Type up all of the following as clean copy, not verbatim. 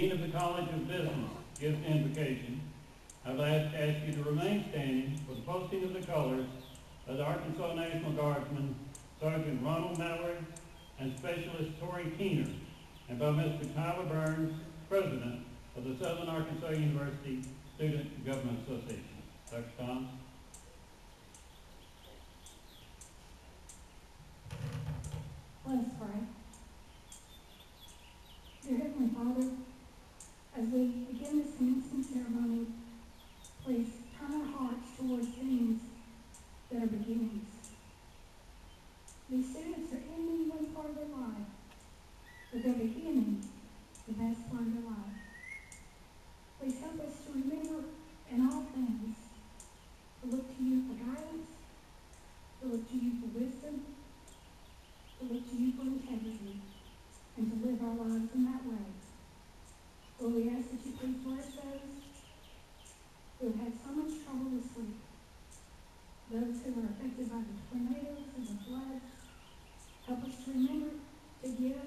Dean of the College of Business gives the invocation. I would ask you to remain standing for the posting of the colors of the Arkansas National Guardsman, Sergeant Ronald Mallard, and Specialist Tori Keener, and by Mr. Tyler Burns, President of the Southern Arkansas University Student Government Association. Dr. Thomas. Let us pray. Dear Heavenly Father, as we begin this commencement ceremony, please turn our hearts towards things that are beginnings. These students are ending one part of their life, but they're beginning the best part of their life. Please help us to remember in all things to look to you for guidance, to look to you for wisdom, to look to you for integrity, and to live our lives in that way. Lord, we ask that you please bless those who have had so much trouble this week, those who are affected by the tornadoes and the floods. Help us to remember to give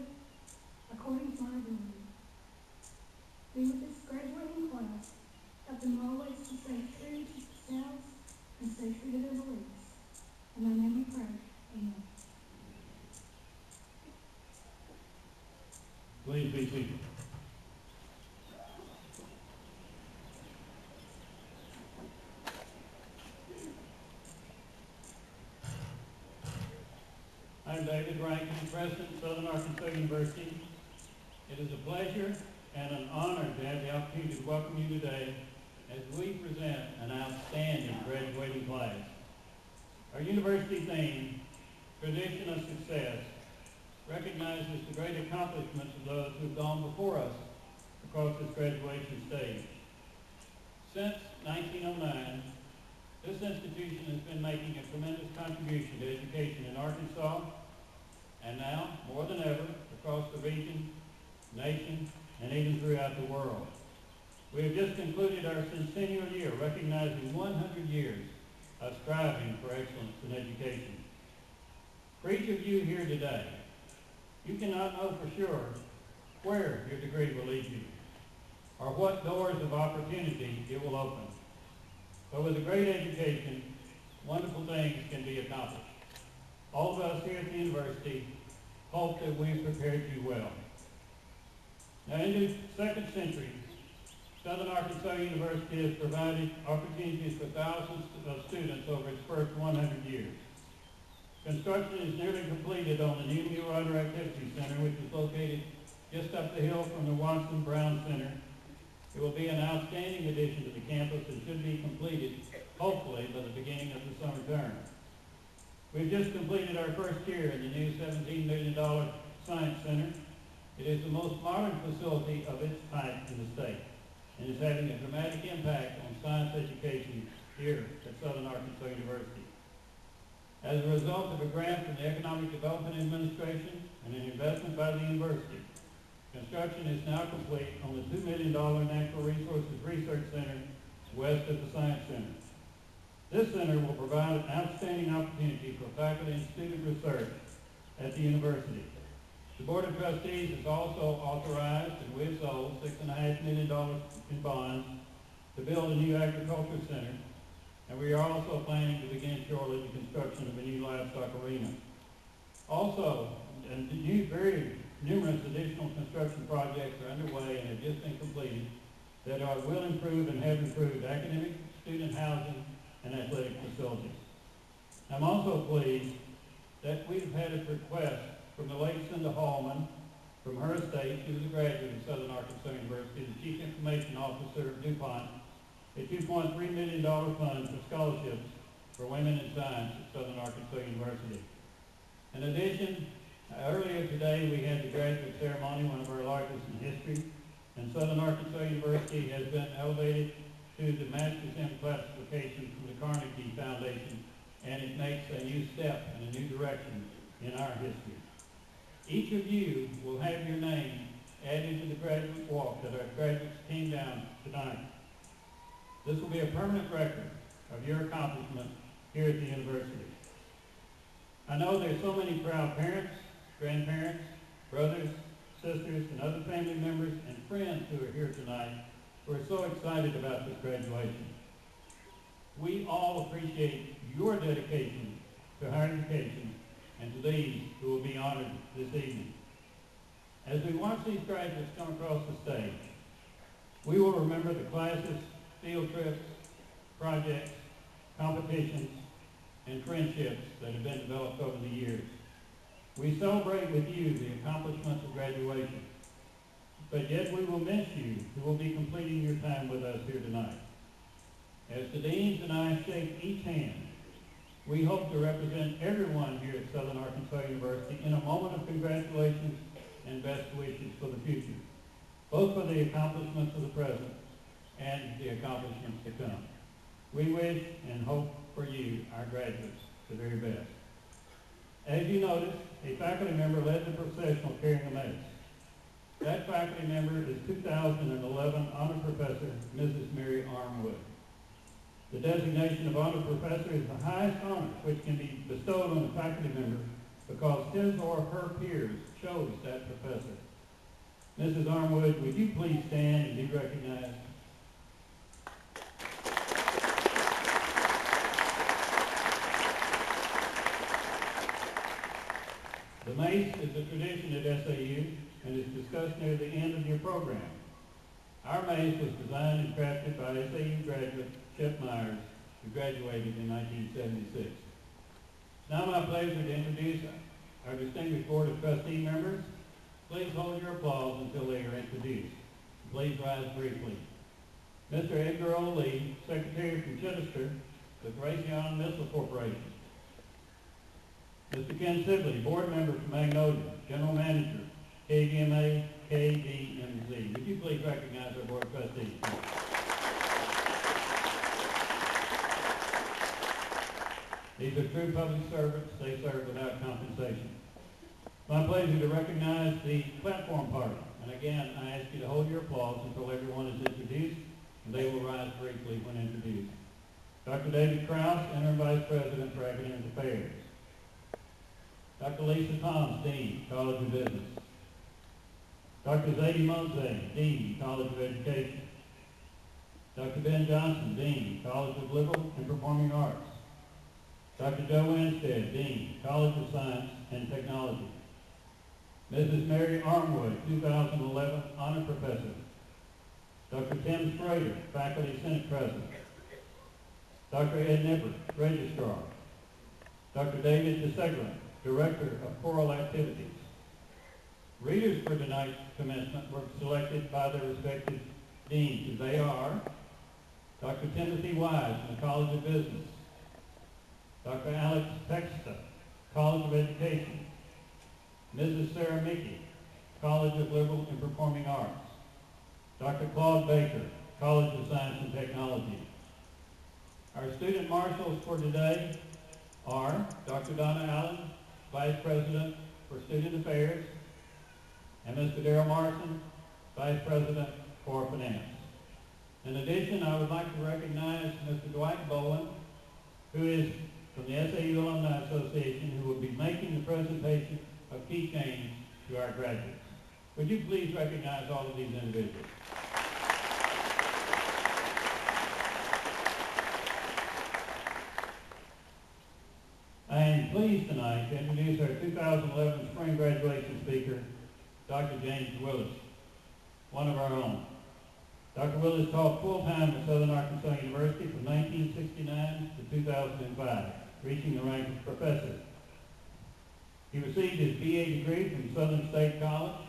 according to our ability. Be with this graduating class. Help them always to stay true to themselves and stay true to their beliefs. In thy name we pray. Amen. Please be seated. I'm David Rankin, President of Southern Arkansas University. It is a pleasure and an honor to have the opportunity to welcome you today as we present an outstanding graduating class. Our university theme, Tradition of Success, recognizes the great accomplishments of those who have gone before us across this graduation stage. Since 1909, this institution has been making a tremendous contribution to education in Arkansas, and now, more than ever, across the region, nation, and even throughout the world. We have just concluded our centennial year, recognizing 100 years of striving for excellence in education. For each of you here today, you cannot know for sure where your degree will lead you, or what doors of opportunity it will open. But with a great education, wonderful things can be accomplished. All of us here at the university hope that we've prepared you well. Now, in the second century, Southern Arkansas University has provided opportunities for thousands of students over its first 100 years. Construction is nearly completed on the new Mule Rider Activity Center, which is located just up the hill from the Watson Brown Center. It will be an outstanding addition to the campus and should be completed, hopefully, by the beginning of the summer term. We've just completed our first year in the new $17 million Science Center. It is the most modern facility of its type in the state and is having a dramatic impact on science education here at Southern Arkansas University. As a result of a grant from the Economic Development Administration and an investment by the university, construction is now complete on the $2 million Natural Resources Research Center west of the Science Center. This center will provide an outstanding opportunity for faculty and student research at the university. The Board of Trustees has also authorized, and we have sold, $6.5 million in bonds to build a new agriculture center, and we are also planning to begin shortly the construction of a new livestock arena. Also, very numerous additional construction projects are underway and have just been completed that will improve and have improved academic, student housing, and athletic facilities. I'm also pleased that we've had a request from the late Cinda Hallman from her estate. She was a graduate of Southern Arkansas University, the Chief Information Officer of DuPont, a $2.3 million fund for scholarships for women in science at Southern Arkansas University. In addition, earlier today we had the graduate ceremony, one of our largest in history, and Southern Arkansas University has been elevated to the Master's in classification from the Carnegie Foundation, and it makes a new step and a new direction in our history. Each of you will have your name added to the graduate walk that our graduates came down tonight. This will be a permanent record of your accomplishment here at the university. I know there's so many proud parents, grandparents, brothers, sisters, and other family members and friends who are here tonight who are so excited about this graduation. We all appreciate your dedication to higher education and to these who will be honored this evening. As we watch these graduates come across the stage, we will remember the classes, field trips, projects, competitions, and friendships that have been developed over the years. We celebrate with you the accomplishments of graduation, but yet we will miss you who will be completing your time with us here tonight. As the deans and I shake each hand, we hope to represent everyone here at Southern Arkansas University in a moment of congratulations and best wishes for the future, both for the accomplishments of the present and the accomplishments to come. We wish and hope for you, our graduates, the very best. As you noticed, a faculty member led the processional carrying the mace. That faculty member is 2011 Honor Professor, Mrs. Mary Armwood. The designation of Honor Professor is the highest honor which can be bestowed on a faculty member because his or her peers chose that professor. Mrs. Armwood, would you please stand and be recognized? The mace is a tradition at SAU and is discussed near the end of your program. Our mace was designed and crafted by SAU graduate Chet Myers, who graduated in 1976. It's now my pleasure to introduce our distinguished Board of Trustee members. Please hold your applause until they are introduced. Please rise briefly. Mr. Edgar O. Lee, Secretary from Chichester with Raytheon Missile Corporation. Mr. Ken Sibley, Board Member from Magnolia, General Manager, KVMA, KDMZ. Would you please recognize our Board of Trustees? These are true public servants. They serve without compensation. It's my pleasure to recognize the platform party. And again, I ask you to hold your applause until everyone is introduced, and they will rise briefly when introduced. Dr. David Krause, Interim Vice President for Academic Affairs. Dr. Lisa Toms, Dean, College of Business. Dr. Zadie Mose, Dean, College of Education. Dr. Ben Johnson, Dean, College of Liberal and Performing Arts. Dr. Joe Winstead, Dean, College of Science and Technology. Mrs. Mary Armwood, 2011 Honor Professor. Dr. Tim Schrader, Faculty Senate President. Dr. Ed Nippert, Registrar. Dr. David DeSegler, Director of Choral Activities. Readers for tonight's commencement were selected by their respective deans, and they are Dr. Timothy Wise from the College of Business, Dr. Alex Texta, College of Education, Mrs. Sarah Mickey, College of Liberal and Performing Arts, Dr. Claude Baker, College of Science and Technology. Our student marshals for today are Dr. Donna Allen, Vice President for Student Affairs, and Mr. Darrell Morrison, Vice President for Finance. In addition, I would like to recognize Mr. Dwight Boland, who is from the SAU Alumni Association, who will be making the presentation of key change to our graduates. Would you please recognize all of these individuals? I am pleased tonight to introduce our 2011 spring graduation speaker, Dr. James Willis, one of our own. Dr. Willis taught full-time at Southern Arkansas University from 1969 to 2005, reaching the rank of professor. He received his BA degree from Southern State College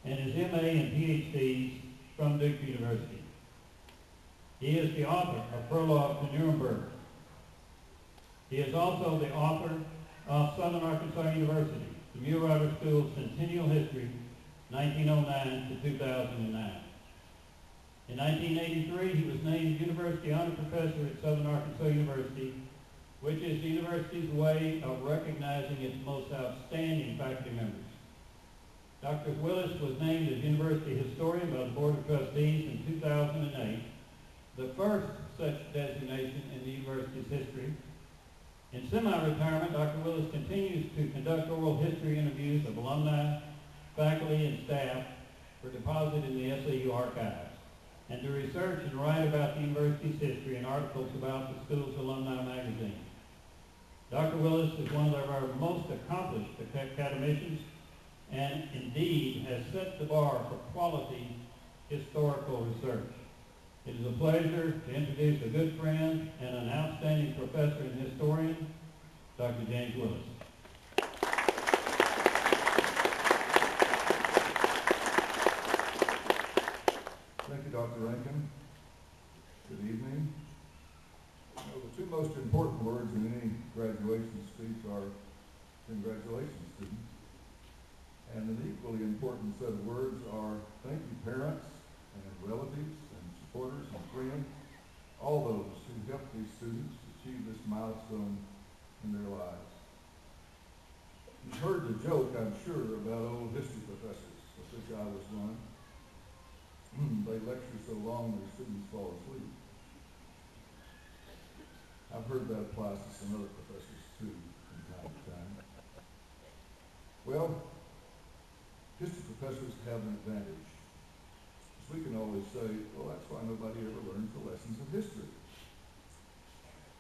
and his MA and PhDs from Duke University. He is the author of Prologue to Nuremberg. He is also the author of Southern Arkansas University, the Muir-Roberts School Centennial History, 1909 to 2009. In 1983, he was named University Honor Professor at Southern Arkansas University, which is the university's way of recognizing its most outstanding faculty members. Dr. Willis was named as University Historian by the Board of Trustees in 2008, the first such designation in the university's history. In semi-retirement, Dr. Willis continues to conduct oral history interviews of alumni, faculty, and staff were deposited in the SAU archives, and to research and write about the university's history in articles about the school's alumni magazine. Dr. Willis is one of our most accomplished academicians and indeed has set the bar for quality historical research. It is a pleasure to introduce a good friend and an outstanding professor and historian, Dr. James Willis. Thank you, Dr. Rankin. Good evening. The two most important words in any graduation speech are congratulations, students. And an equally important set of words are thank you, parents and relatives and supporters and friends, all those who helped these students achieve this milestone in their lives. You've heard the joke, I'm sure, about old history professors, of which I was one. They lecture so long their students fall asleep. I've heard that applies to some other professors too, from time to time. Well, history professors have an advantage. Because we can always say, well, that's why nobody ever learns the lessons of history.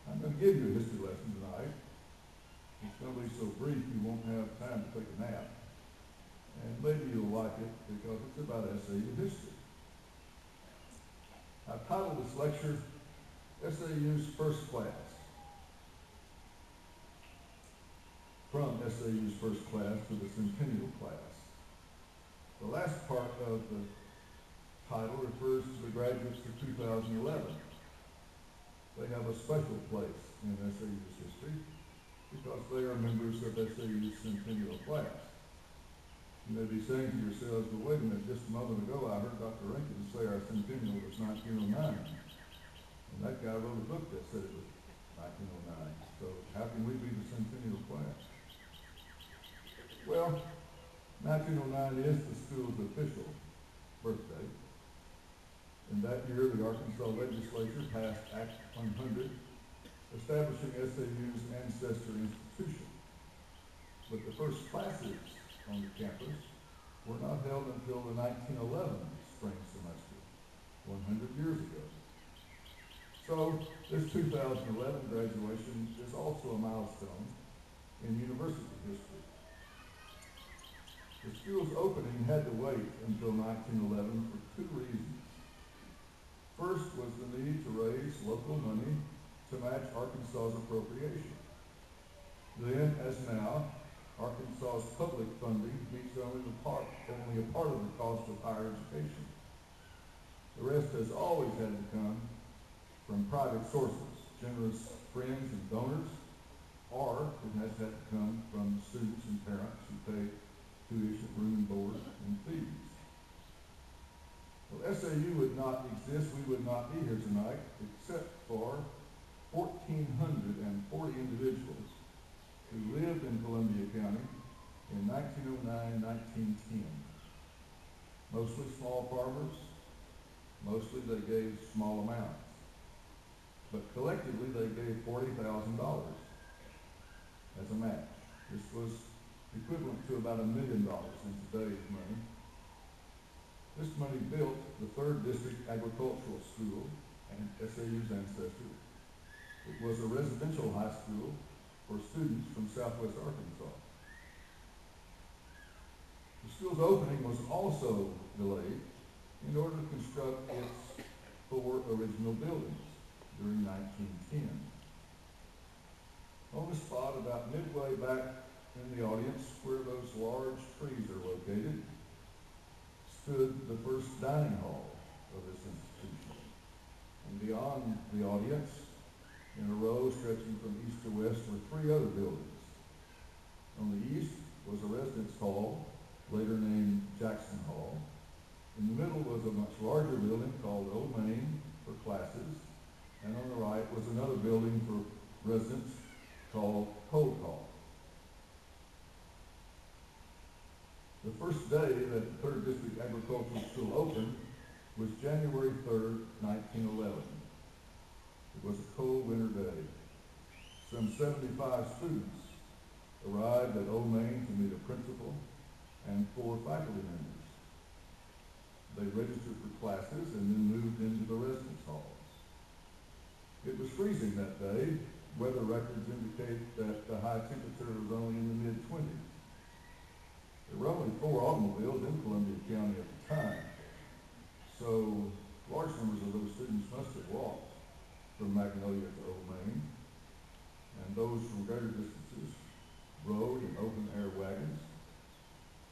I'm going to give you a history lesson tonight. It's going to be so brief you won't have time to take a nap. And maybe you'll like it because it's about SAU history. I've titled this lecture, SAU's First Class. From SAU's First Class to the Centennial Class. The last part of the title refers to the graduates of 2011. They have a special place in SAU's history because they are members of SAU's Centennial Class. You may be saying to yourselves, well, wait a minute, just a moment ago I heard Dr. Rankin say our centennial was 1909. And that guy wrote a book that said it was 1909. So how can we be the Centennial Class? Well, 1909 is the school's official birthday. In that year, the Arkansas legislature passed Act 100, establishing SAU's ancestor institution. But the first classes on the campus were not held until the 1911 spring semester, 100 years ago. So this 2011 graduation is also a milestone in university history. The school's opening had to wait until 1911 for two reasons. First was the need to raise local money to match Arkansas's appropriation. Then, as now, Arkansas's public funding meets only a part of the cost of higher education. The rest has always had to come from private sources, generous friends and donors, or it has had to come from students and parents who pay tuition, room and board, and fees. Well, SAU would not exist, we would not be here tonight, except for 1,440 individuals who lived in Columbia County in 1909, 1910. Mostly small farmers, mostly they gave small amounts. But collectively they gave $40,000 as a match. This was equivalent to about $1 million in today's money. This money built the 3rd District Agricultural School and SAU's ancestor. It was a residential high school for students from southwest Arkansas. The school's opening was also delayed in order to construct its 4 original buildings during 1910. On the spot about midway back in the audience where those large trees are located stood the first dining hall of this institution. And beyond the audience, in a row stretching from east to west, were 3 other buildings. On the east was a residence hall, later named Jackson Hall. In the middle was a much larger building called Old Main for classes, and on the right was another building for residents called Cold Hall. The first day that the 3rd District Agricultural School opened was January 3rd, 1911. It was a cold winter day. Some 75 students arrived at Old Main to meet a principal and 4 faculty members. They registered for classes and then moved into the residence halls. It was freezing that day. Weather records indicate that the high temperature was only in the mid-20s. There were only 4 automobiles in Columbia County at the time, so large numbers of those students must have walked from Magnolia to Old Main, and those from greater distances rode in open-air wagons.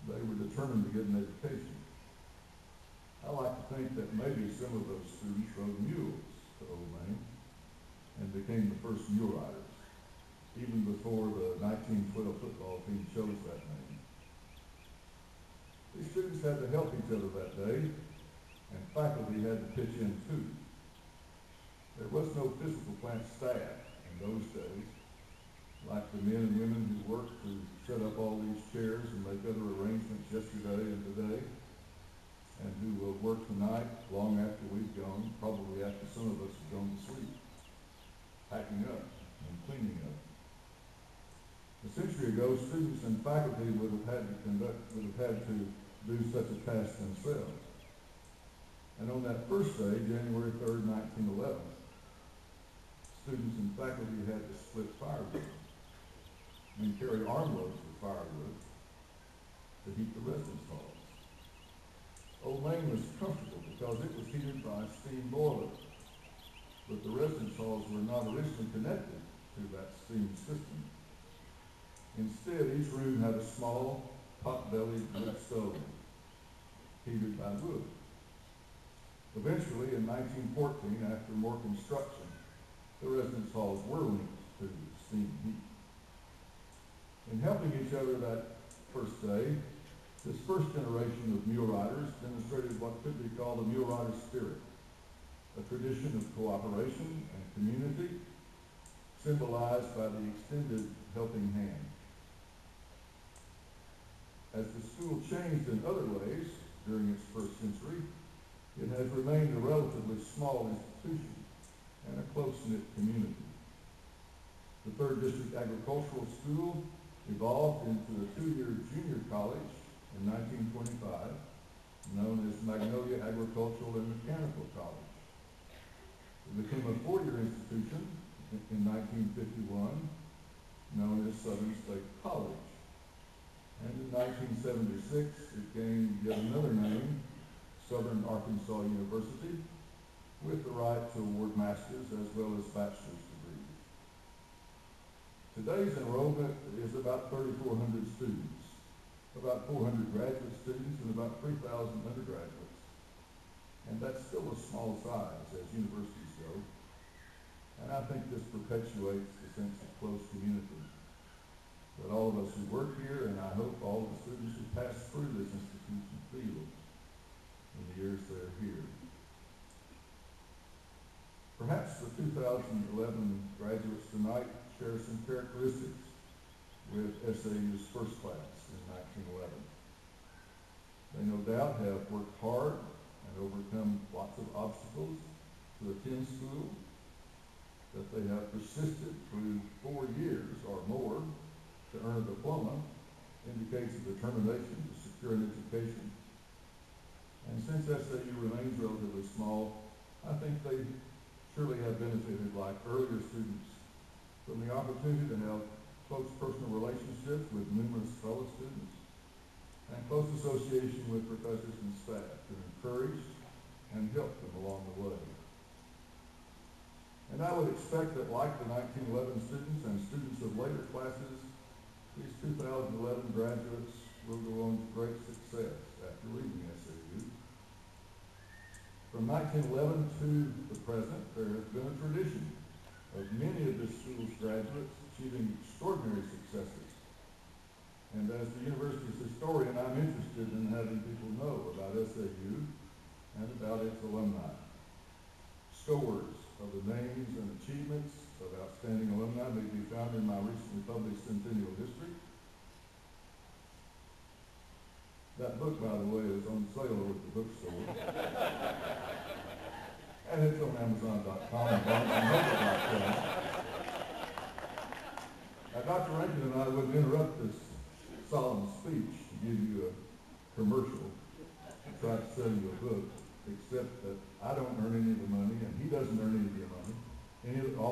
They were determined to get an education. I like to think that maybe some of those students rode mules to Old Main and became the first mule riders, even before the 1912 football team chose that name. These students had to help each other that day, and faculty had to pitch in too. There was no physical plant staff in those days, like the men and women who worked to set up all these chairs and make other arrangements yesterday and today, and who will work tonight long after we've gone, probably after some of us have gone to sleep, packing up and cleaning up. A century ago, students and faculty would have had to do such a task themselves. And on that first day, January 3rd, 1911, students and faculty had to split firewood and carry armloads of firewood to heat the residence halls. Old Main was comfortable because it was heated by a steam boiler, but the residence halls were not originally connected to that steam system. Instead, each room had a small, pot-bellied wood stove, heated by wood. Eventually, in 1914, after more construction, the residence halls were linked to steam heat. In helping each other that first day, this first generation of mule riders demonstrated what could be called a mule rider spirit, a tradition of cooperation and community symbolized by the extended helping hand. As the school changed in other ways during its first century, it has remained a relatively small institution and a close-knit community. The 3rd District Agricultural School evolved into a 2-year junior college in 1925, known as Magnolia Agricultural and Mechanical College. It became a 4-year institution in 1951, known as Southern State College. And in 1976, it gained yet another name, Southern Arkansas University, with the right to award master's as well as bachelor's degrees. Today's enrollment is about 3,400 students, about 400 graduate students, and about 3,000 undergraduates. And that's still a small size as universities go. And I think this perpetuates the sense of close community that all of us who work here, and I hope all of the students who pass through this institution feel in the years they're here. Perhaps the 2011 graduates tonight share some characteristics with SAU's first class in 1911. They no doubt have worked hard and overcome lots of obstacles to attend school, that they have persisted through 4 years or more to earn a diploma indicates a determination to secure an education. And since SAU remains relatively small, I think they surely have benefited, like earlier students, from the opportunity to have close personal relationships with numerous fellow students and close association with professors and staff who encouraged and helped them along the way. And I would expect that, like the 1911 students and students of later classes, these 2011 graduates will go on to great success after leaving SAU. From 1911 to the present, there has been a tradition of many of this school's graduates achieving extraordinary successes. And as the university's historian, I'm interested in having people know about SAU and about its alumni. Scores of the names and achievements of outstanding alumni may be found in my recently published Centennial History. That book, by the way, is on sale at the bookstore. And it's on Amazon.com and BarnesandNoble.com. Now, Dr. Rankin and I wouldn't interrupt this solemn speech to give you a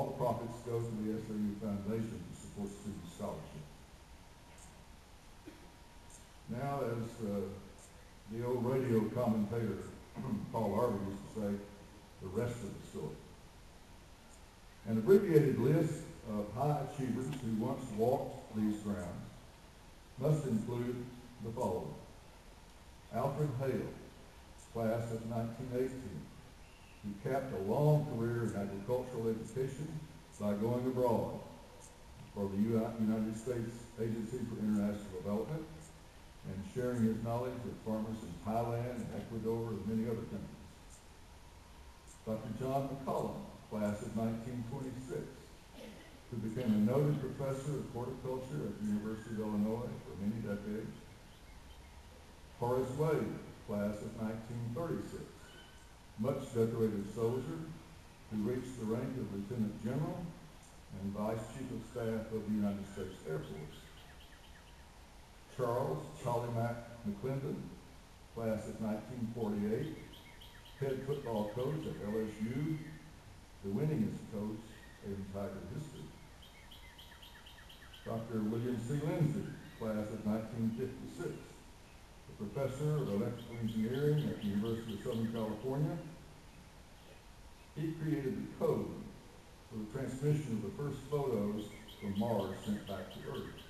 all the profits go to the SAU Foundation to support student scholarships. Now, as the old radio commentator Paul Harvey used to say, the rest of the story. An abbreviated list of high achievers who once walked these grounds must include the following. Alfred Hale, class of 1918, who capped a long career in agricultural education by going abroad for the United States Agency for International Development and sharing his knowledge with farmers in Thailand and Ecuador and many other countries. Dr. John McCollum, class of 1926, who became a noted professor of horticulture at the University of Illinois for many decades. Horace Wade, class of 1936, much decorated soldier who reached the rank of Lieutenant General and Vice Chief of Staff of the United States Air Force. Charles Charlie Mack McClendon, class of 1948, head football coach at LSU, the winningest coach in Tiger history. Dr. William C. Lindsay, class of 1956, a professor of electrical engineering at the University of Southern California. He created the code for the transmission of the first photos from Mars sent back to Earth.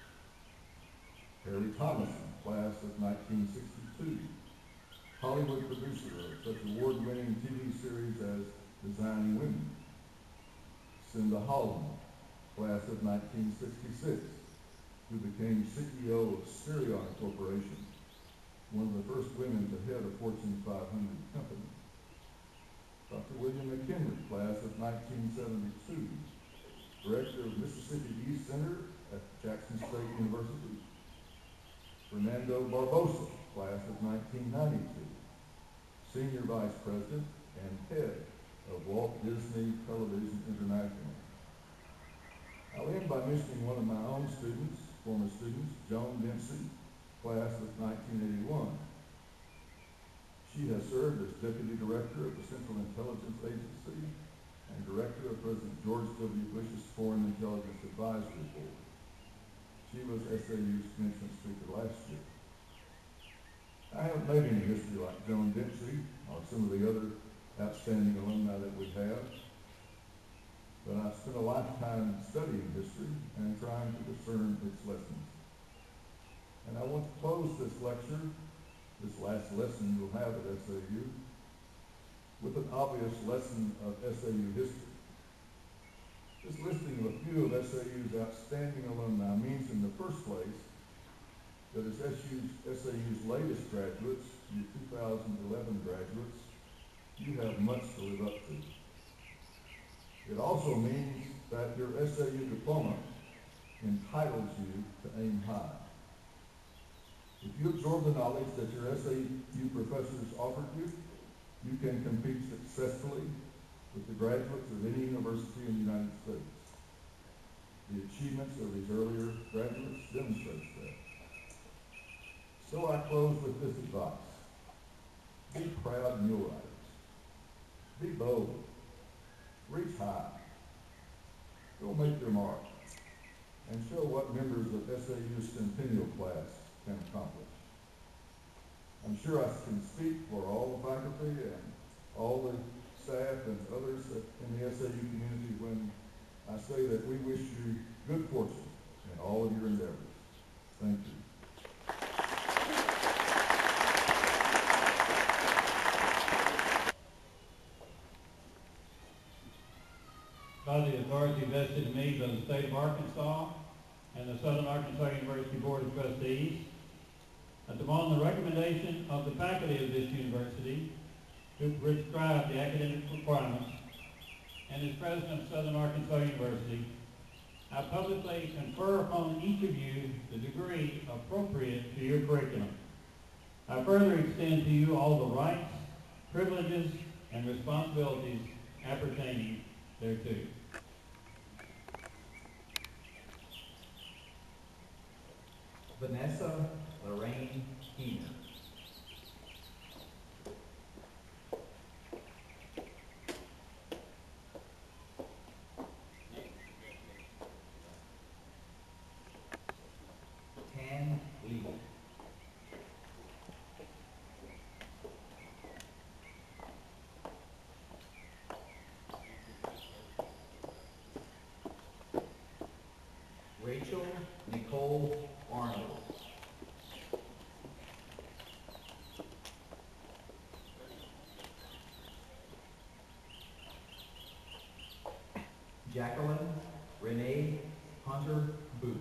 Harry Thomason, class of 1962, Hollywood producer of such award-winning TV series as Designing Women. Cinda Holland, class of 1966, who became CEO of Sirion Corporation, one of the first women to head a Fortune 500 company. Dr. William McHenry, class of 1972, director of Mississippi East Center at Jackson State University. Fernando Barbosa, class of 1992, senior vice president and head of Walt Disney Television International. I'll end by mentioning one of my own students, former students, Joan Dempsey, class of 1981. She has served as Deputy Director of the Central Intelligence Agency and Director of President George W. Bush's Foreign Intelligence Advisory Board. She was SAU's commencement speaker last year. I haven't made any history like Joan Dempsey or some of the other outstanding alumni that we have, but I've spent a lifetime studying history and trying to discern its lessons. And I want to close this lecture, this last lesson you'll have at SAU, with an obvious lesson of SAU history. This listing of a few of SAU's outstanding alumni means in the first place that as SAU's latest graduates, your 2011 graduates, you have much to live up to. It also means that your SAU diploma entitles you to aim high. If you absorb the knowledge that your SAU professors offered you, you can compete successfully with the graduates of any university in the United States. The achievements of these earlier graduates demonstrates that. So I close with this advice. Be proud mule riders. Be bold. Reach high. Go make your mark. And show what members of SAU's centennial class can accomplish. I'm sure I can speak for all the faculty and all the staff and others in the SAU community when I say that we wish you good fortune in all of your endeavors. Thank you. By the authority vested in me by the state of Arkansas and the Southern Arkansas University Board of Trustees, and upon the recommendation of the faculty of this university who prescribe the academic requirements, and as president of Southern Arkansas University, I publicly confer upon each of you the degree appropriate to your curriculum. I further extend to you all the rights, privileges, and responsibilities appertaining thereto. Vanessa Lorraine Keener. Rachel Nicole Arnold. Jacqueline Renee Hunter Booth.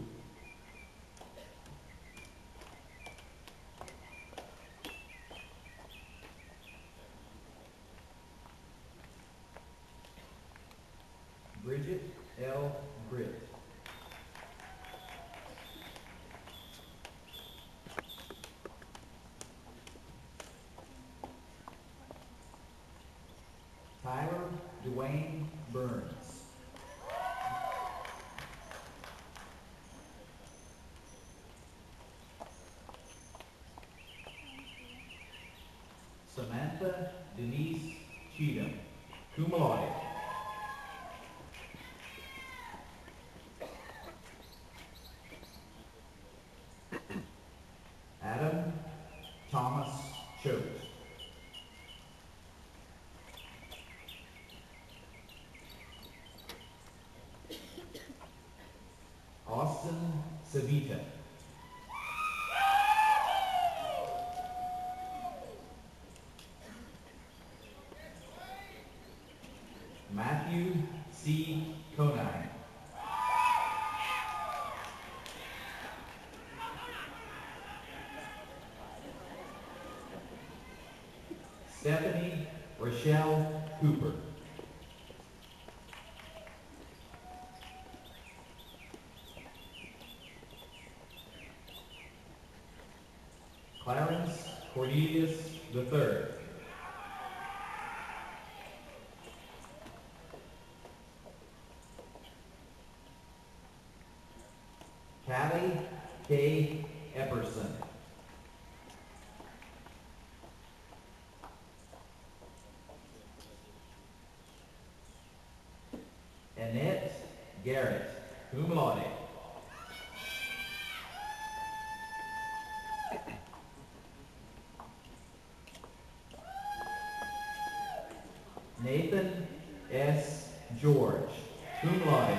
Bridget L. Britt. Tyler Dwayne Burns. Samantha Denise Cheatham, cum laude. Adam Thomas Choate. Austin Savita. Matthew C. Conine. Stephanie Rochelle Cooper. Clarence Cornelius III. Callie K. Epperson. Annette Garrett, cum laude. Nathan S. George, cum laude.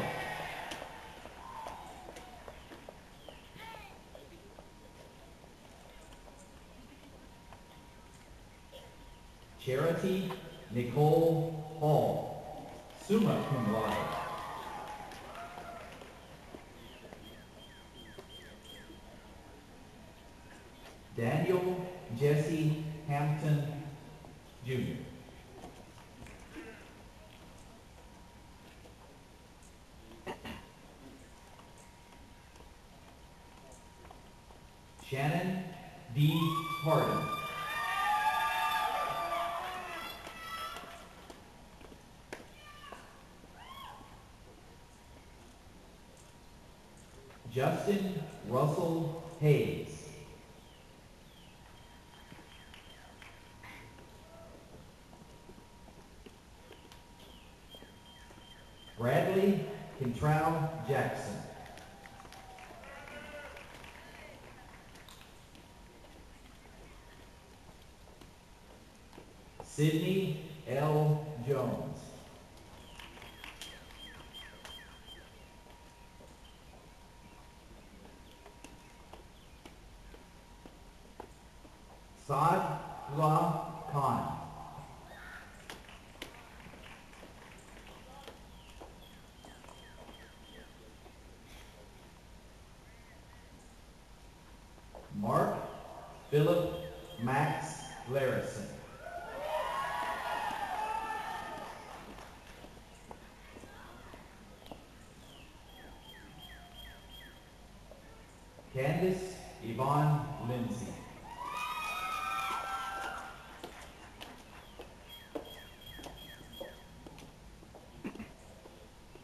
Charity Nicole Hall, summa cum laude. Daniel Jesse Hampton, Jr. Shannon D. Harden. Justin Russell Hayes. Bradley Contral Jackson. Sydney L. Jones. Saadullah Khan. Mark Philip Max Larison. Candice Yvonne Lindsay.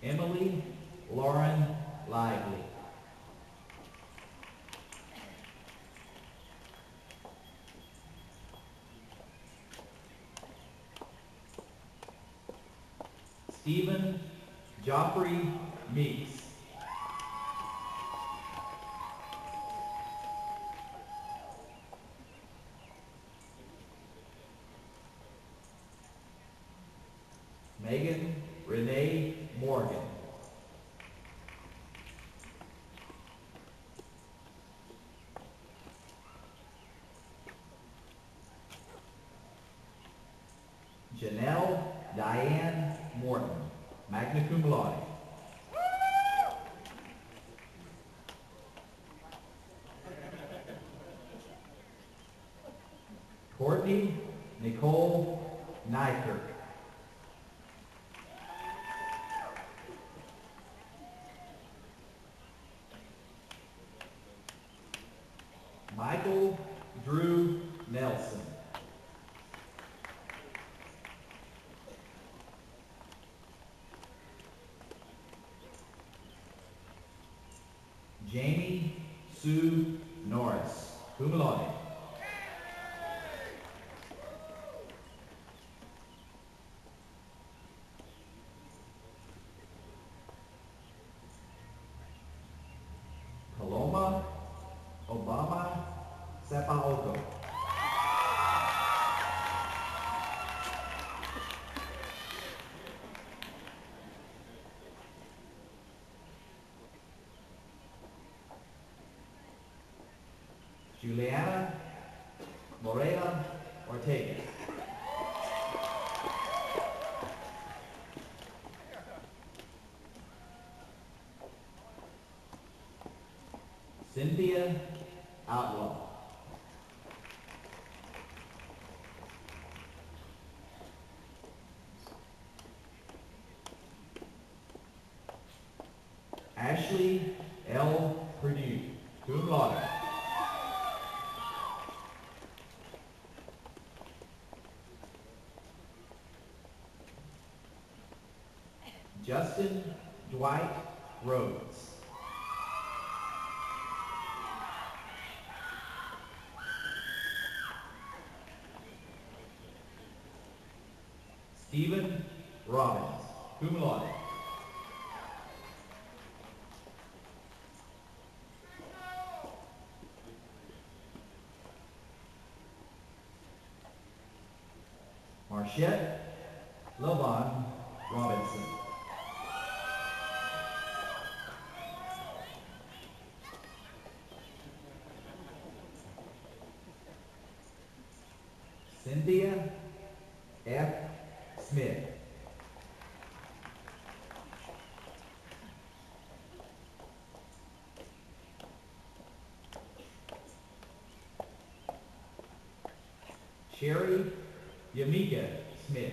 Emily Lauren Lively. Stephen Joffrey Meeks. Megan Renee Morgan. Janelle Diane Morton, magna cum laude. Courtney Nicole Nykirk. Michael Drew Nelson. Jamie Sue Norris, cum laude. Paloma Obama Sepaoko. Juliana Morela Ortega. Cynthia Outlaw. Ashley L. Purdue, cum laude. Justin Dwight Rhodes. Stephen Robbins, cum laude. Marchette Lavon Robinson. Cynthia F. Smith. Sherry Yamika Smith.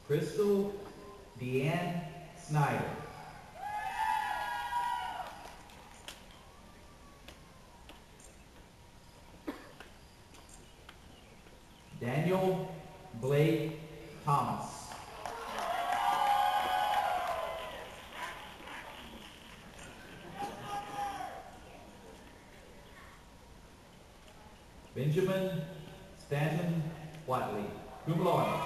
Crystal Deanne Snyder. Daniel Blake Thomas. Benjamin Stanton Watley, cum laude.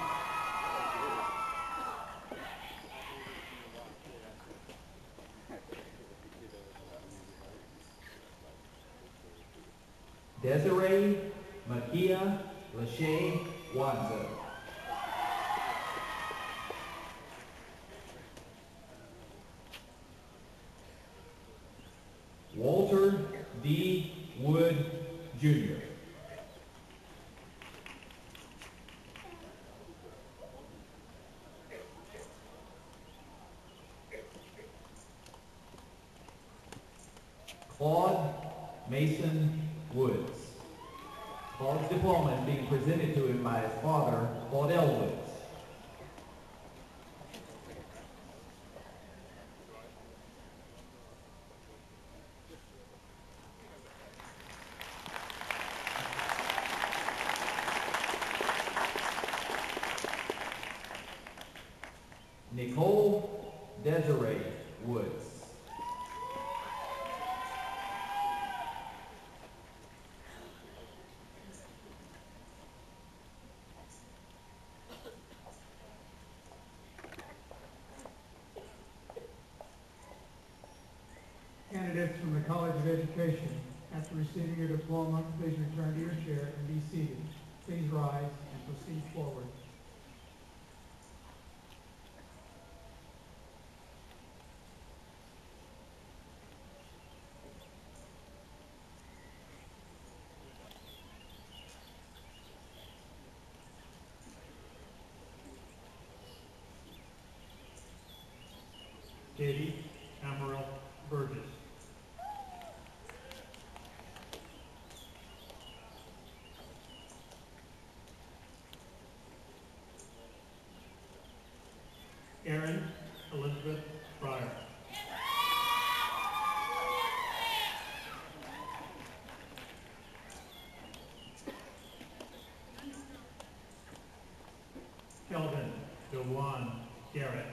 Desiree Makia Lachey Wanzo. Walter D. Wood Jr. Claude Mason Woods. Claude's diploma is being presented to him by his father, Claudel Woods. Nicole Desiree Woods. Candidates from the College of Education, after receiving your diploma, please return to your chair and be seated. Please rise and proceed forward. Katie Amaral Burgess. Erin Elizabeth Fryer. Kelvin DeJuan Garrett.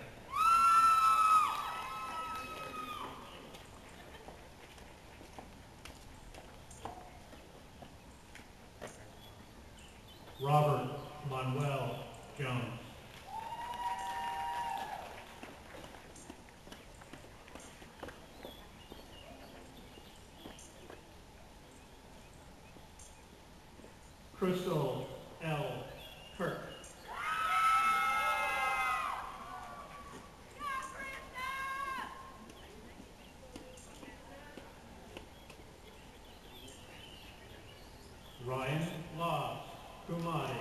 Robert Manuel Jones. Crystal L. Kirk. Ryan Laws, Kumari.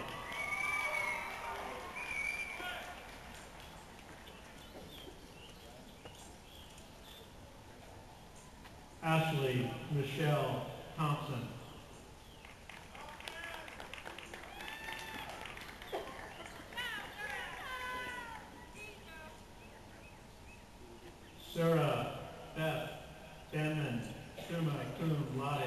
Ashley Michelle Thompson. Sarah Beth Denman, summa cum laude.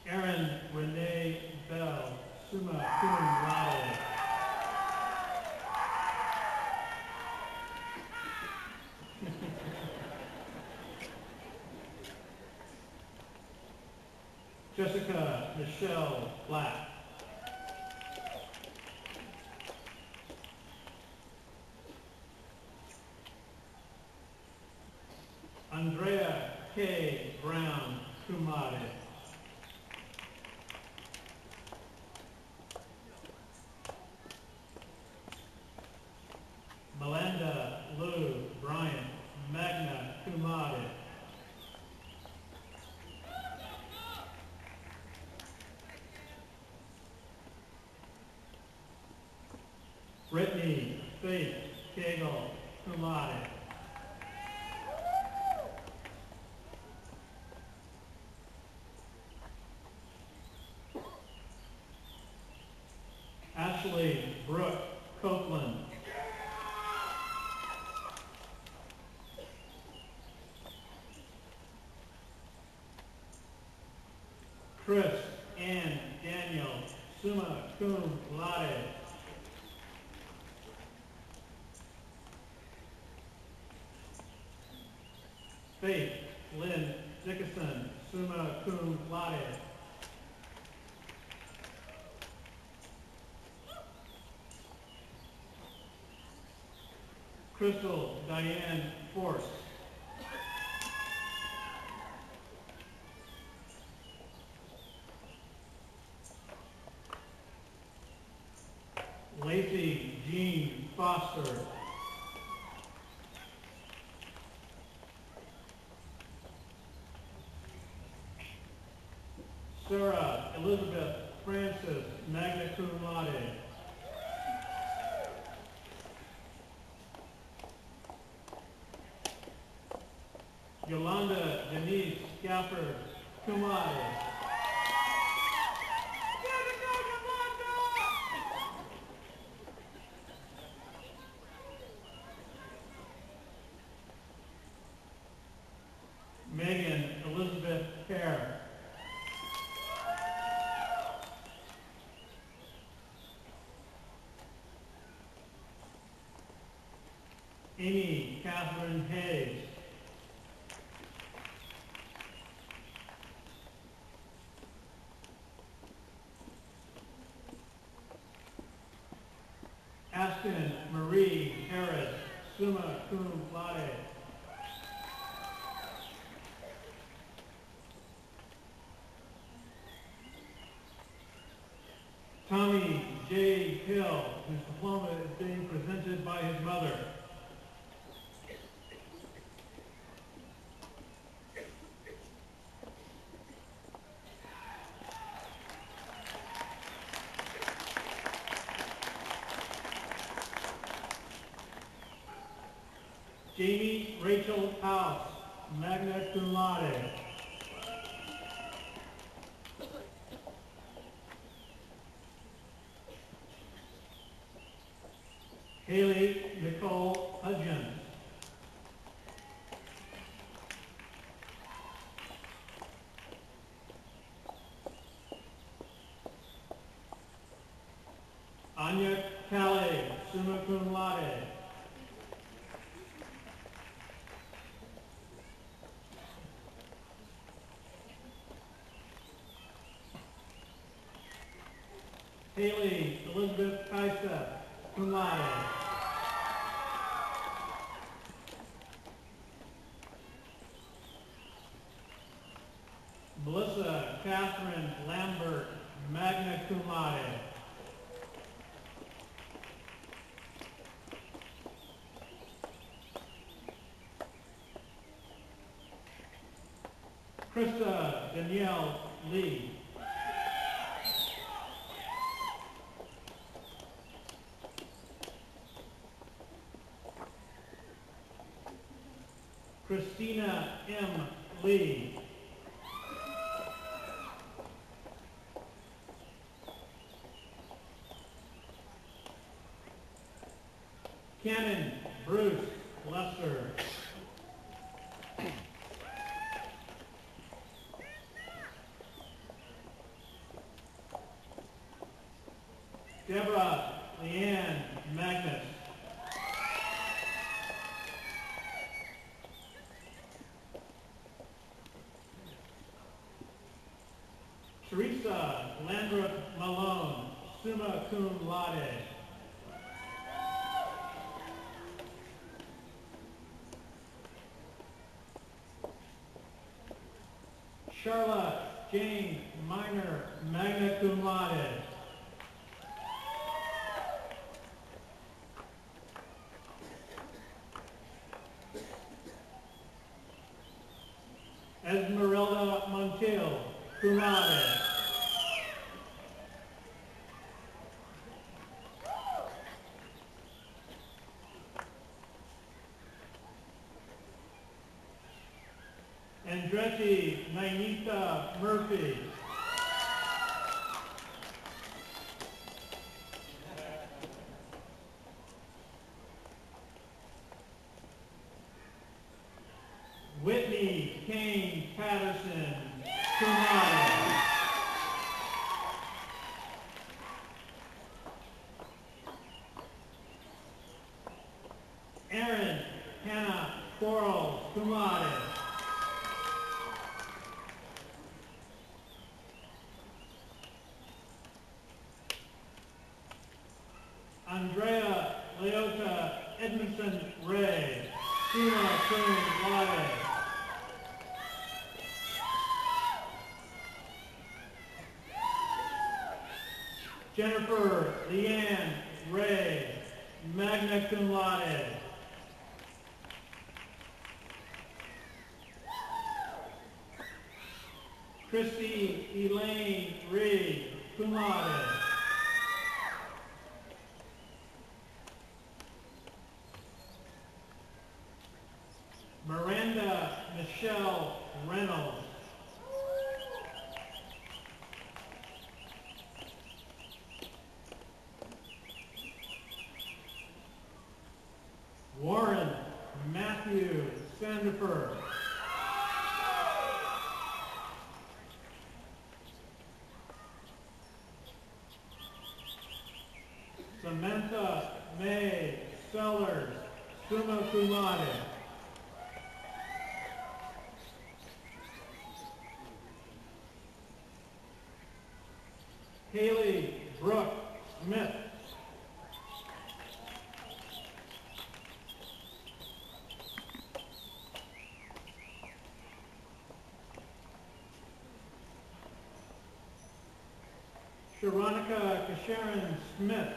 Erin Renee Bell, summa cum laude. Jessica Michelle Black. Andrea K. Brown, cum laude. Melinda Lou Bryant, magna cum laude. Brittany Faith Cagle, cum laude. Ashley Brooke Copeland. Chris Ann Daniel, summa cum laude. Faith Lynn Dickinson, summa cum laude. Crystal Diane Force. Lacey Jean Foster. Sarah Elizabeth Francis, magna cum laude. Yolanda Denise Gafford, cum laude. Megan Elizabeth Kerr. Amy Catherine Hayes. Aston Marie Harris, summa cum laude. Tommy J. Hill, whose diploma is being presented by his mother. Rachel House, magna cum laude. Haley Nicole Hudgens. Anya Calais, summa cum laude. Haley Elizabeth Kaisa, cum laude. Melissa Catherine Lambert, magna cum laude. Krista Danielle Lee. Christina M. Lee. Cannon Bruce Lesser. Deborah Leanne Magnus. Teresa Landreth Malone, summa cum laude. Charlotte Jane Minor, magna cum laude. Esmeralda Montiel, cum laude. Andretti Nainita Murphy. Whitney Kane Patterson, cum laude. Erin Hannah Quarles, cum laude. Andrea Leota Edmondson Ray, summa cum laude. Jennifer Leanne Ray, magna cum laude. Christy Elaine Reed, cum laude. Miranda Michelle Reynolds. Warren Matthew Sandifer. Samantha May Sellers, summa cum laude. Haley Brooke Smith. Sharonica Kasharon Smith.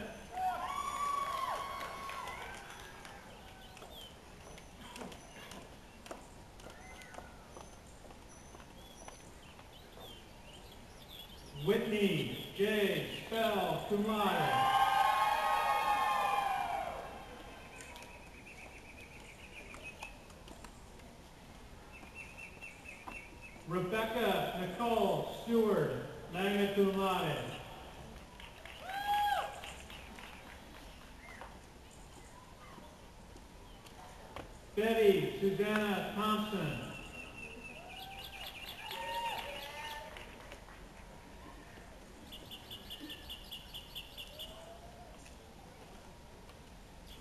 Whitney J. Spell, cum laude. Rebecca Nicole Stewart, magna cum laude. Betty Susanna Thompson.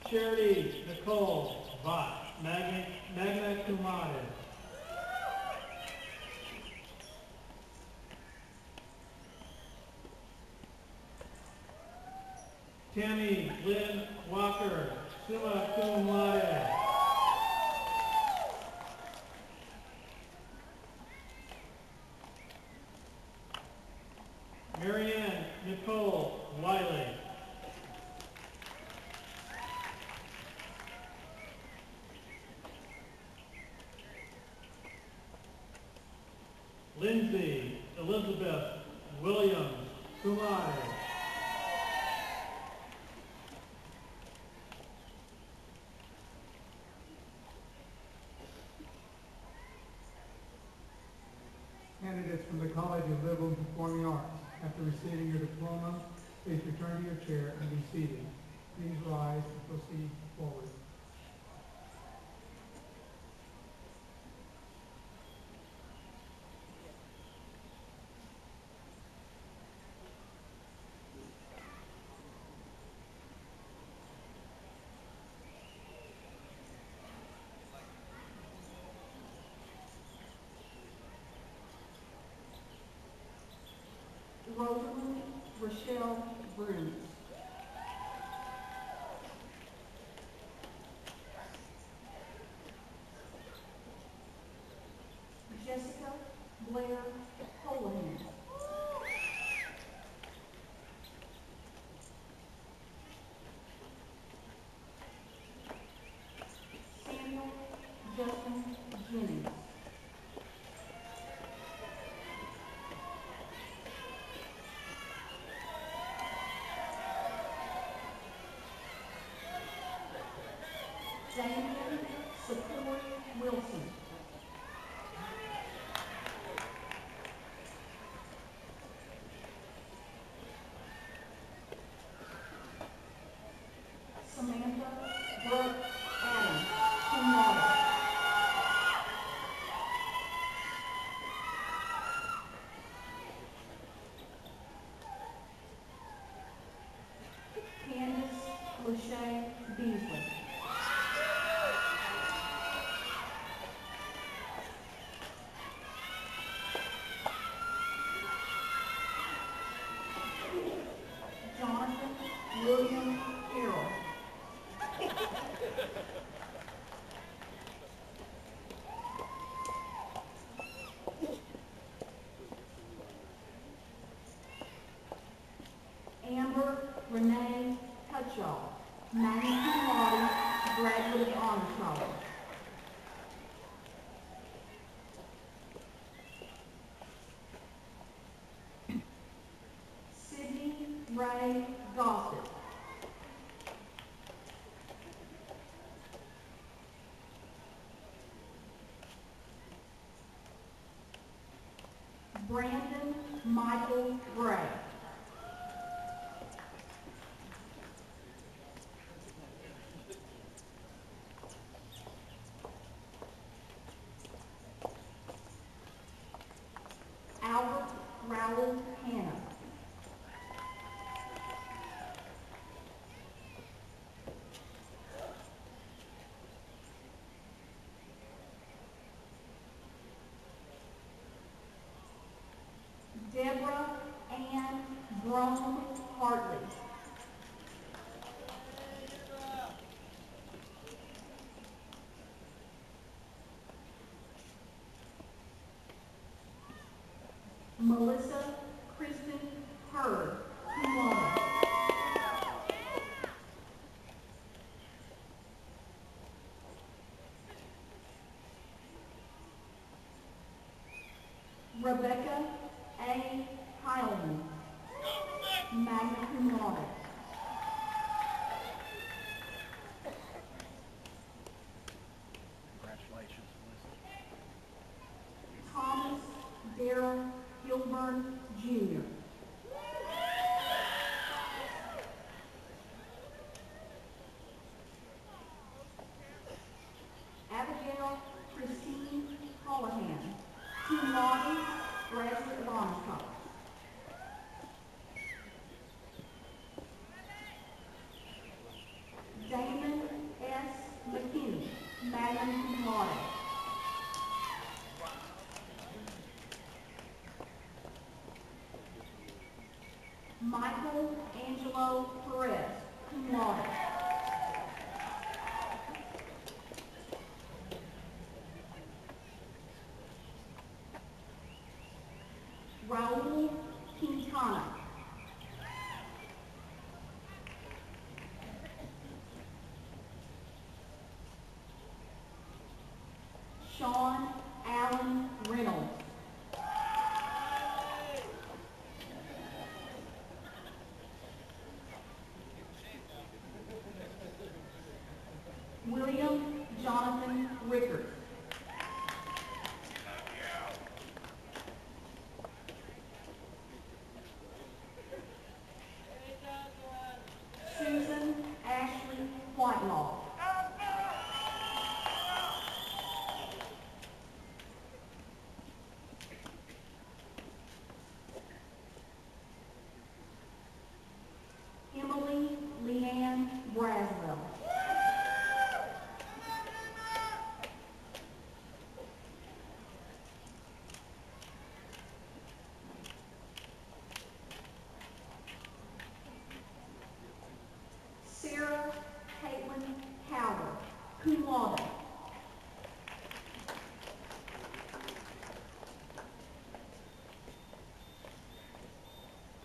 Charity Nicole Vaught, magna cum laude. Tammy Lynn Walker, summa cum laude. Marianne Nicole Wiley. Lindsay Elizabeth Williams, cum laude. Candidates from the College of Liberal and Performing Arts, after receiving your diploma, please return to your chair and be seated. Please rise and proceed forward. Rosamond Rochelle Bruce. Jessica Blair Holohan. Samuel Justin Jennings. Damian Support Wilson. Samantha Brooke Adams, cum laude. Candace Lachey Beasley. Jonathan William Carroll. Amber Renee Cutshall, magna cum laude, graduate of Honor College. Sydney Ray Gossett. Brandon Michael Gray. Albert Rowell Hannah. Deborah Ann Brome Hartley. Melissa Kristen Hurd, cum laude. Rebecca A. Heilman, magna cum laude. Congratulations, Melissa. Thomas Darrell Hilburn, Jr. Abigail Christine Holohan, cum laude, graduate of Honors College. Damon S. McKinney, magna cum laude. Michael Angelo Perez, cum laude. Raul Quintana. Sean Allen Reynolds. William Jonathan Rickard. Susan Ashley Whitelaw. Emily Leanne Braswell. Sarah Caitlin Howard, cum laude.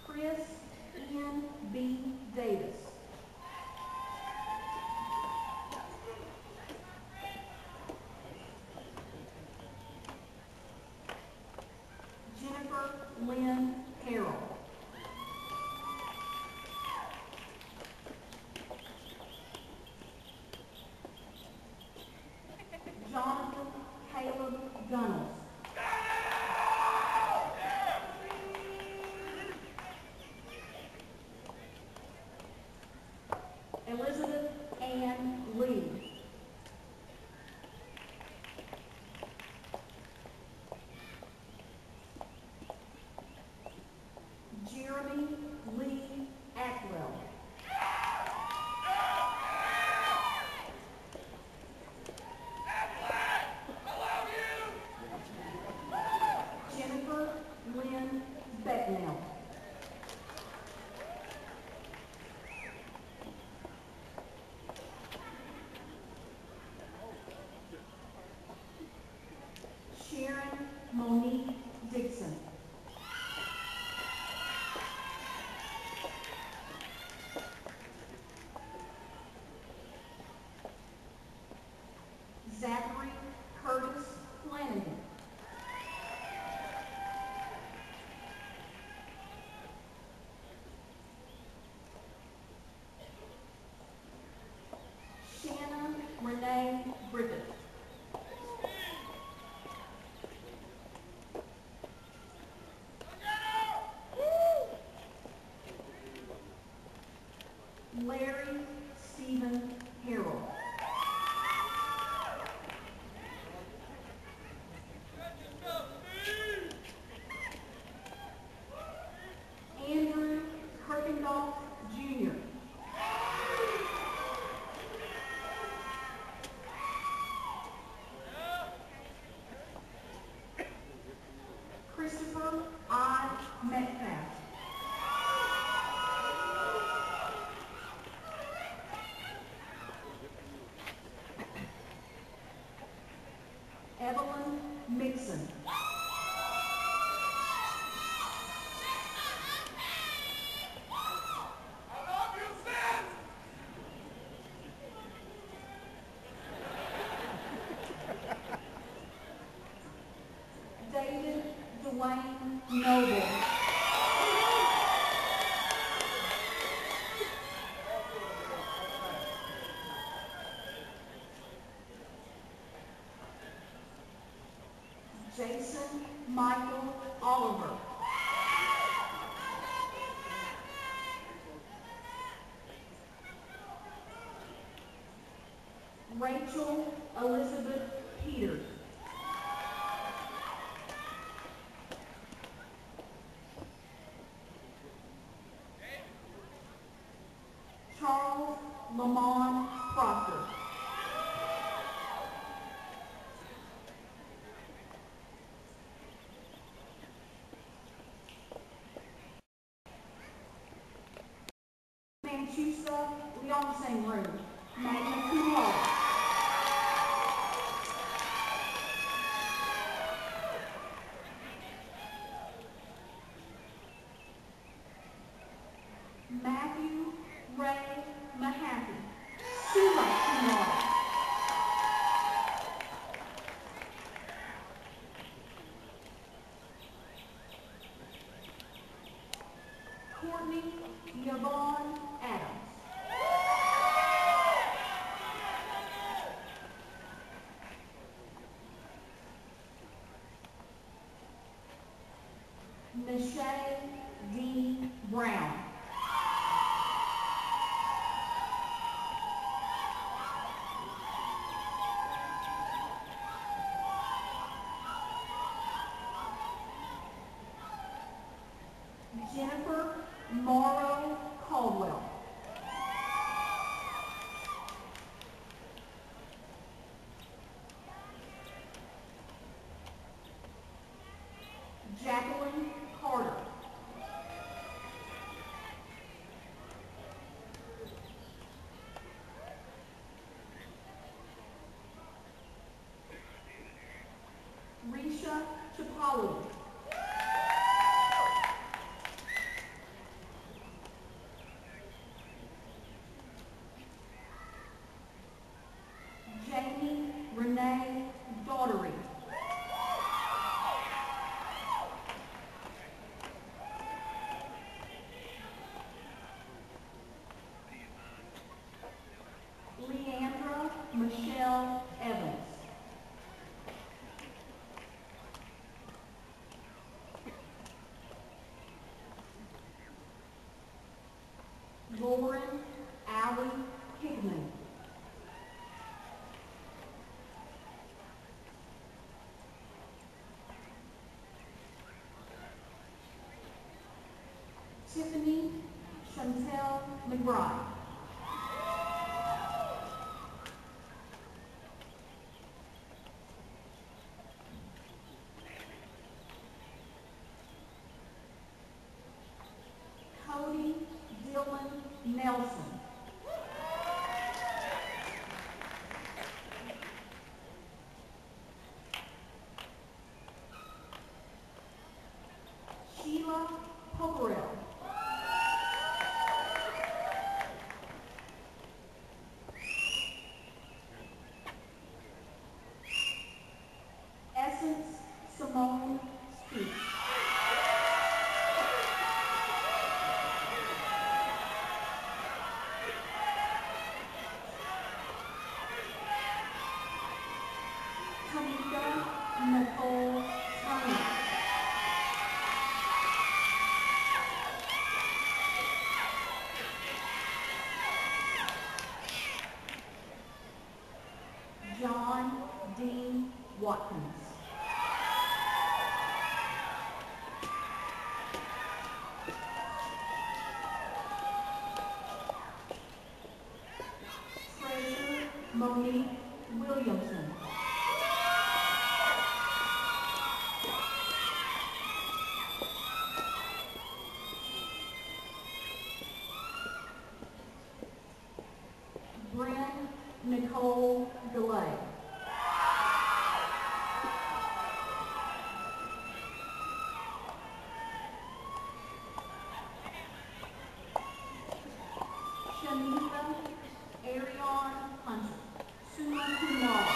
Chris N. B. Davis. Jennifer Lynn Harrell. Jonathan Caleb Gunnels. Elizabeth Ann Lee. Jeremy Lee Atwell. Jennifer Lynn Becknell. Sharon Monique Dixon. Zachary Curtis Flanagan. Shanna Renee Griffith. Larry Stephen Harrell. Andrew Kirkendall Jr. Christopher I. Metcalf. Evelyn Mixon. David Dwayne Noble. Jason Michael Oliver. Rachel Elizabeth Peters. Charles Lamont Proctor. Manchusa, we all in the same room. Magna cum laude. Matthew Ray Mahaffey, summa cum laude. Courtney Yvonne Adams. Michelle D. Brown. Jennifer Morrow Caldwell. Jacqueline Carter. Risha Chapalu. Jamie Renee Daughtery. Leandra Michelle Evans. Lauren Allie Hickman. Tiffany Chantel McBride. Cody Dylan Nelson. Sheila Pokerell. Essence Simone Speaks. Tamika Nicole Turner. John Dean Watkins. Treasurer Monique Williamson. Bryn Nicole Delay. Shanika Arion Hunter, summa cum laude.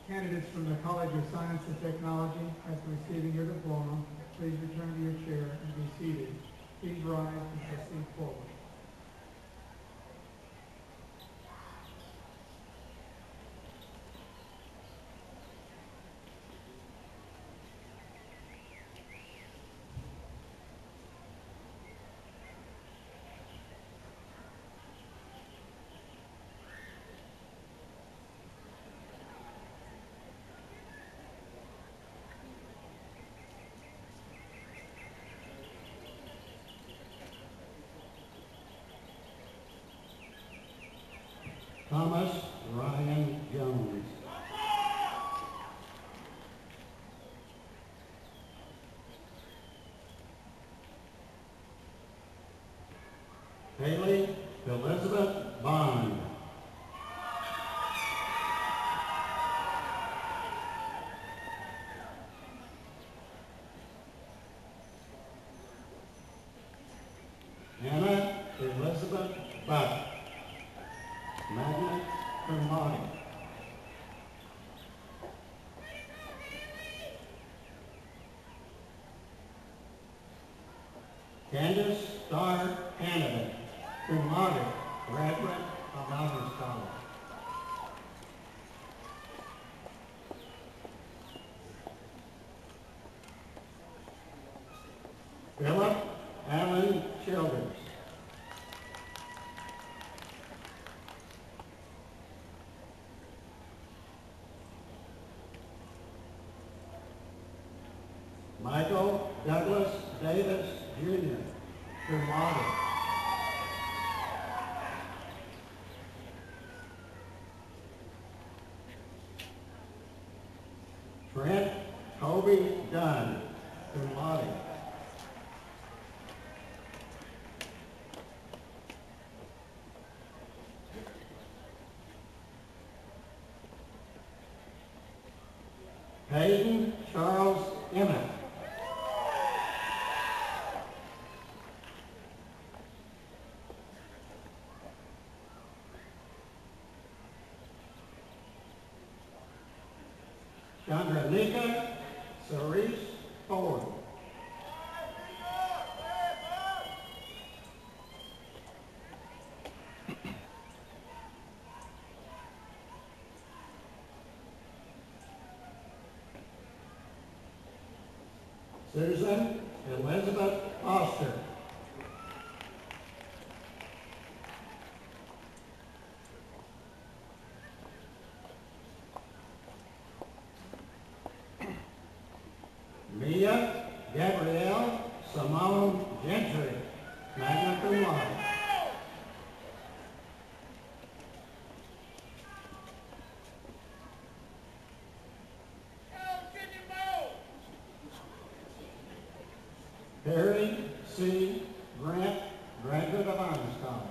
Candidates from the College of Science and Technology after receiving your diploma, please return to your chair and be seated. Please rise and proceed forward. Thomas Ryan Jones. Haley Elizabeth Bond. Anna Elizabeth Buck. Magna cum laude. Candace Starr Candidate, cum laude, graduate of Honors College. Philip Allen Childers. Michael Douglas Davis Jr., cum laude. Trent Toby Dunn, cum laude. Hayden Charles Emmett. Chandranika Cerise Ford. Susan Elizabeth Foster. Mia Gabrielle Simone Gentry, magna cum laude. Harry C. Grant, graduate of Honors College.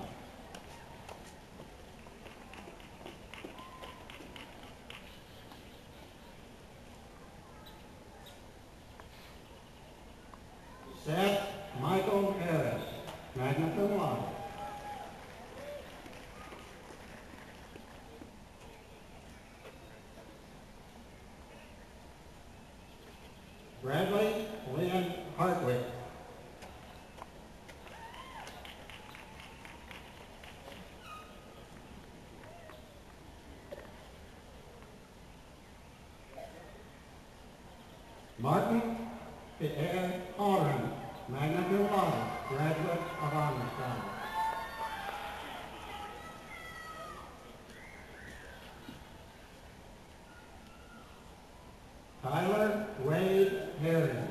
Seth Michael Harris, magna cum laude. Bradley Lynn Hartwick. Martin Pierre Horan, magna cum laude, graduate of Honors College. Tyler Wade Herring.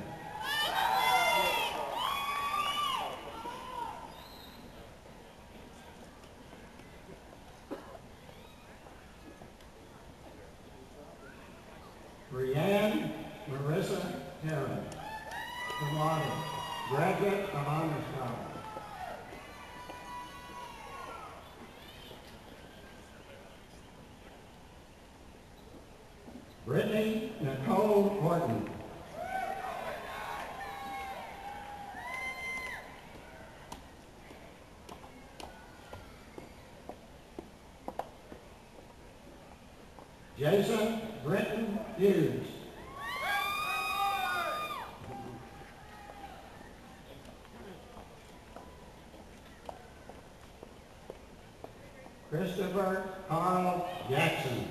Brianne Marissa Herring, cum laude, graduate of Honors College. Brittany Nicole Horton. Jason Britton Hughes. Christopher Carl Jackson.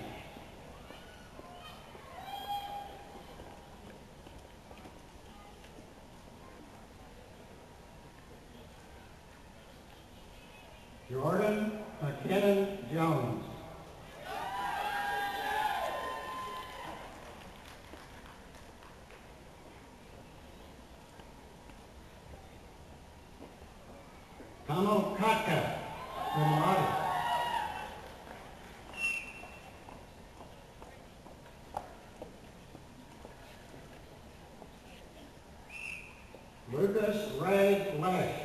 Jordan McKinnon Jones. Kamal Katka, cum laude. Lucas Ray Lesh.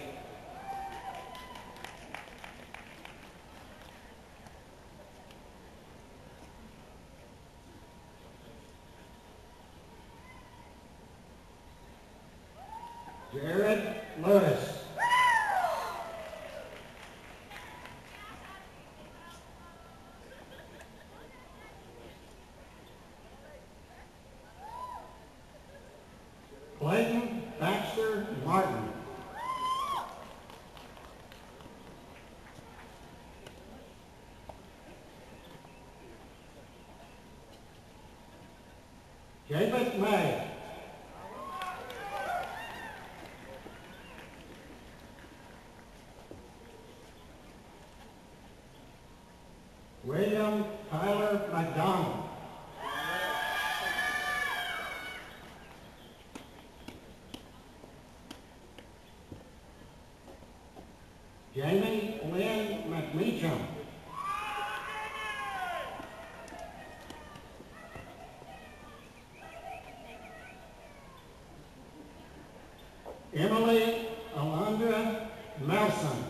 Jared Lewis. Clayton Baxter Martin. Jacob May. William Tyler McDonald. Jamie Lynn McMeacham. Emily Alondra Melson.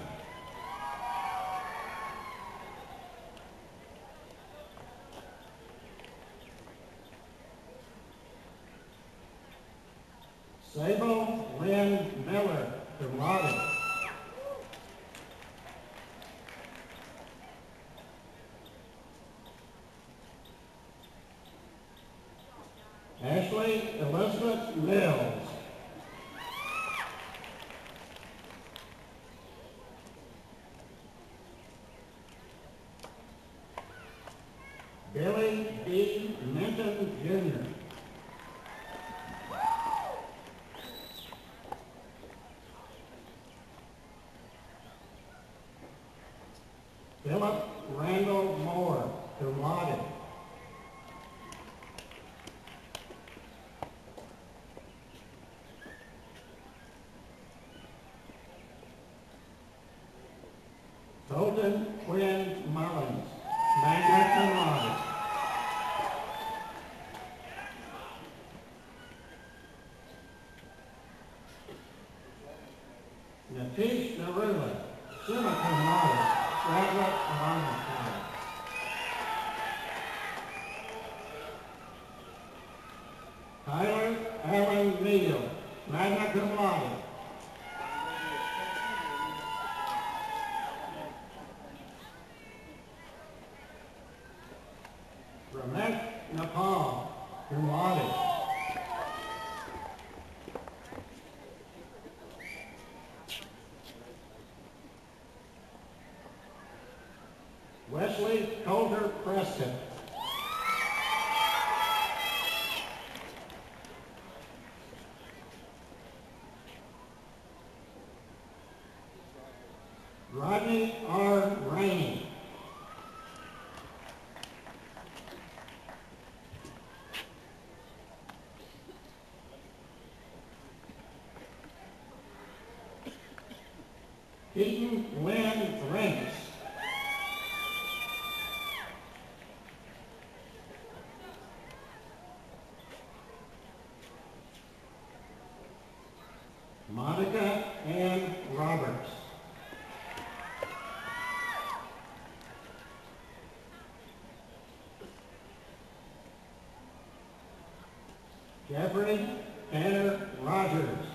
Sable Lynn Miller, cum laude. Ashley Elizabeth Mills. Billy B. Minton Jr. Philip Randall Moore, cum laude. Colton Quinn Mullins, magna cum laude. Natish Narula, summa cum laude, graduate of honors college. Tyler Allen Neal, magna cum laude. Ramesh Nepal, cum laude. Wesley Coulter Preston. Rodney R. Rainey. Keaton Lynn Ranks. Monica Ann Roberts. Jeffrey Tanner Rogers.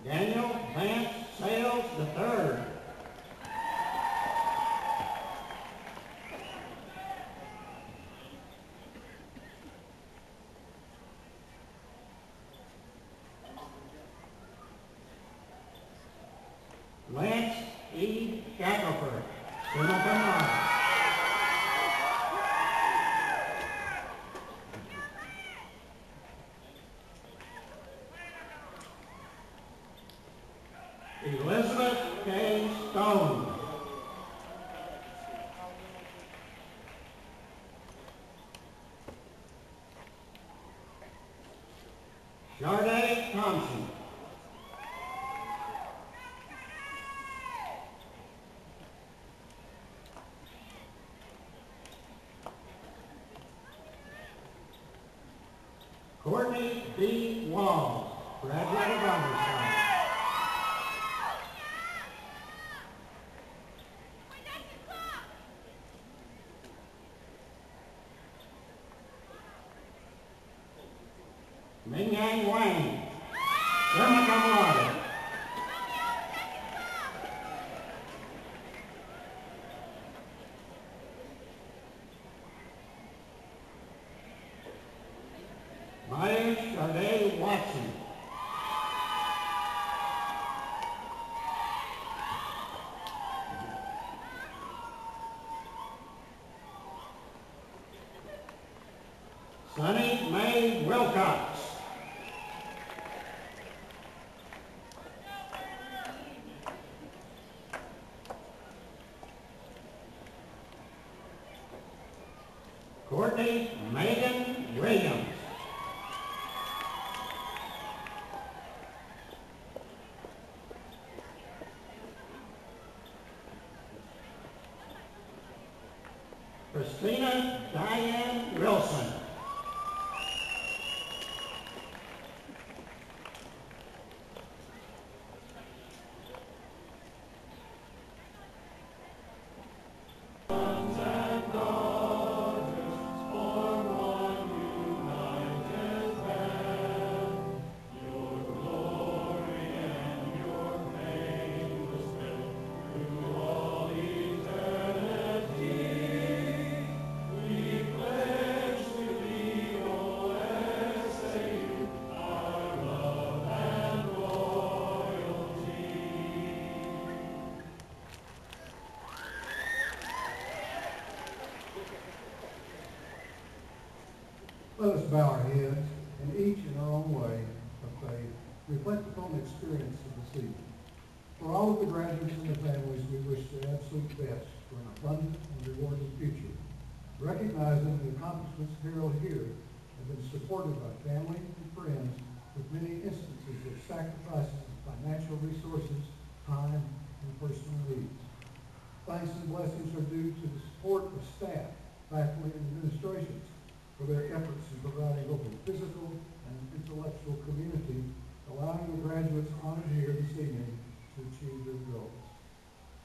Daniel Vance Sales III. Shackelford, summa cum laude. Elizabeth K. Stone. Sharday Thompson. Courtney B. Wall, graduate of Honors College. Mingyang Wang, summa cum laude. Maya Sharday Watson. Sunny Mae Wilcox. Courtney Megan Williams. Christina Diane Wilson. Let us bow our heads and each in our own way of faith reflect upon the experience of this evening. For all of the graduates and their families, we wish the absolute best for an abundant and rewarding future, recognizing the accomplishments heralded here have been supported by family and friends with many instances of sacrifices of financial resources, time, and personal needs. Thanks and blessings are due to the support of staff, faculty, and administrations for their efforts in providing both a physical and intellectual community, allowing the graduates honored here this evening to achieve their goals.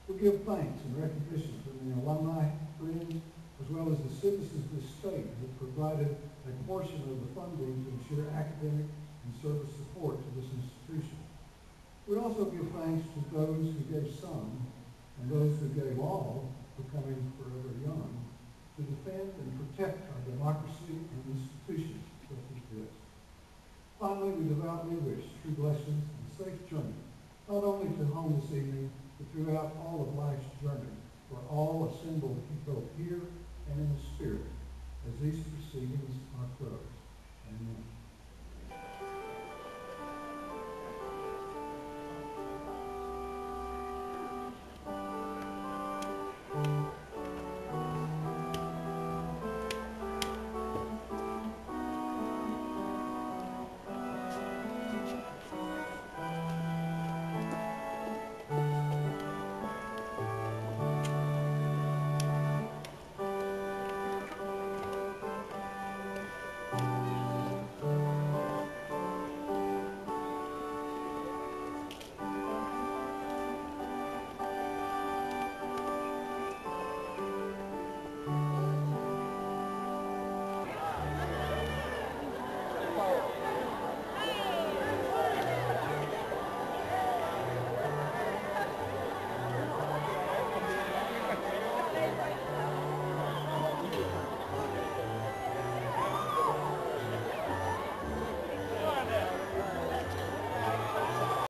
We give thanks and recognition to the alumni, friends, as well as the citizens of the state who have provided a portion of the funding to ensure academic and service support to this institution. We also give thanks to those who gave some and those who gave all, becoming forever young, to defend and protect our democracy and institutions such as this. Finally, we devoutly wish true blessings and safe journey, not only to home this evening, but throughout all of life's journey, for all assembled both here and in the spirit, as these proceedings are closed. Amen.